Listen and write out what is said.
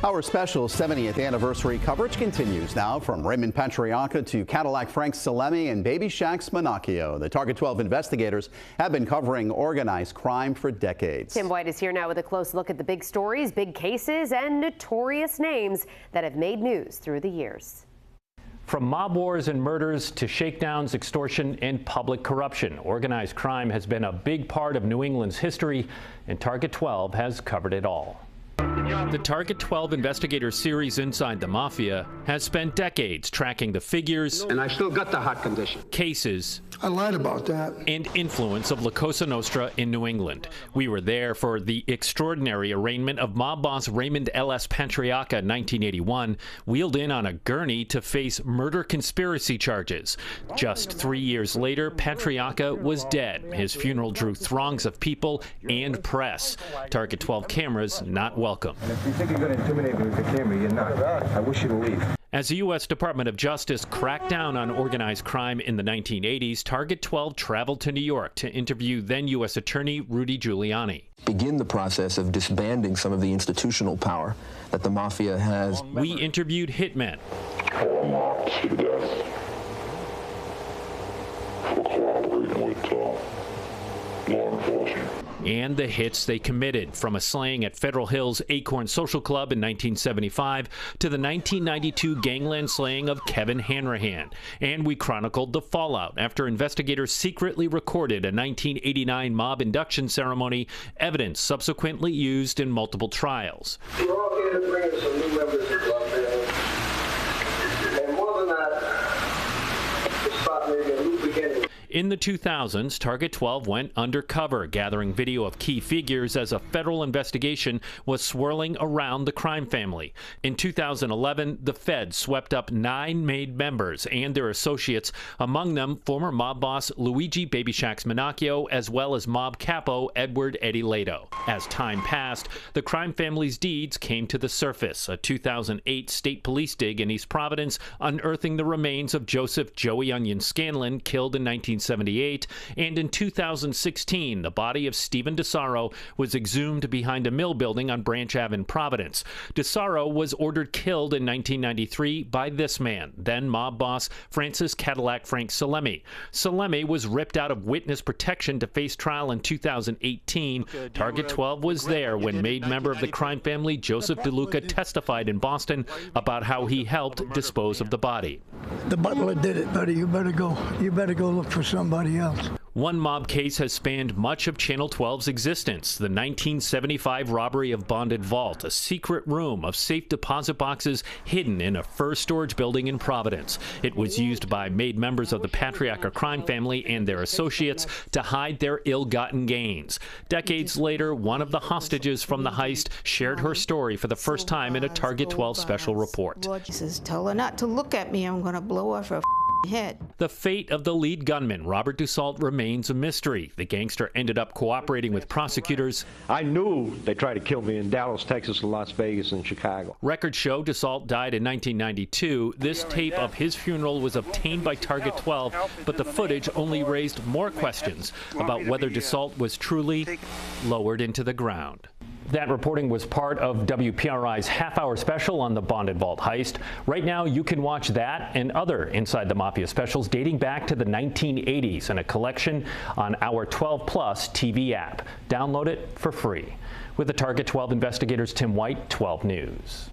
Our special 70th anniversary coverage continues now from Raymond Patriarca to Cadillac Frank Salemi and Baby Shaq's Minacchio. The Target 12 investigators have been covering organized crime for decades. Tim White is here now with a close look at the big stories, big cases, and notorious names that have made news through the years. From mob wars and murders to shakedowns, extortion, and public corruption, organized crime has been a big part of New England's history, and Target 12 has covered it all. The Target 12 Investigator series Inside the Mafia has spent decades tracking the figures, and I still got the heart condition, cases, I lied about that, and influence of La Cosa Nostra in New England. We were there for the extraordinary arraignment of mob boss Raymond L.S. Patriarca in 1981, wheeled in on a gurney to face murder conspiracy charges. Just 3 years later, Patriarca was dead. His funeral drew throngs of people and press. Target 12 cameras not welcome. And if you think you're going to intimidate me with the camera, you're not. I wish you to leave. As the U.S. Department of Justice cracked down on organized crime in the 1980s, Target 12 traveled to New York to interview then U.S. Attorney Rudy Giuliani. Begin the process of disbanding some of the institutional power that the Mafia has. We interviewed hitmen. Or mocked to death for cooperating with law enforcement. And the hits they committed, from a slaying at Federal Hill's Acorn Social Club in 1975 to the 1992 gangland slaying of Kevin Hanrahan. And we chronicled the fallout after investigators secretly recorded a 1989 mob induction ceremony, evidence subsequently used in multiple trials. We're all here to bring in some new members of our family. And more than that, to start maybe a new beginning. In the 2000s, Target 12 went undercover, gathering video of key figures as a federal investigation was swirling around the crime family. In 2011, the feds swept up 9 made members and their associates, among them former mob boss Luigi Baby Shaq's Minacchio, as well as mob capo Edward Eddie Lato. As time passed, the crime family's deeds came to the surface. A 2008 state police dig in East Providence unearthing the remains of Joseph Joey Onion Scanlon, killed in 1978, and in 2016, the body of Stephen DeSaro was exhumed behind a mill building on Branch Ave in Providence. DeSaro was ordered killed in 1993 by this man, then mob boss Francis Cadillac Frank Salemi. Salemi was ripped out of witness protection to face trial in 2018. Target 12 was there when made member of the crime family Joseph DeLuca testified in Boston about how he helped dispose of the body. The butler did it, buddy. You better go look for somebody else. One mob case has spanned much of Channel 12's existence, the 1975 robbery of Bonded Vault, a secret room of safe deposit boxes hidden in a fur storage building in Providence. It was used by made members of the Patriarca crime family and their associates to hide their ill-gotten gains. Decades later, one of the hostages from the heist shared her story for the first time in a Target 12 special report. He says, "Tell her not to look at me. I'm going to blow off her head." The fate of the lead gunman, Robert Dussault, remains a mystery. The gangster ended up cooperating with prosecutors. I knew they tried to kill me in Dallas, Texas, Las Vegas, and Chicago. Records show Dussault died in 1992. This tape of his funeral was obtained by Target 12, but the footage only raised more questions about whether Dussault was truly lowered into the ground. That reporting was part of WPRI's half-hour special on the Bonded Vault heist. Right now, you can watch that and other Inside the Mafia specials dating back to the 1980s in a collection on our 12 Plus TV app. Download it for free. With the Target 12 investigators, Tim White, 12 News.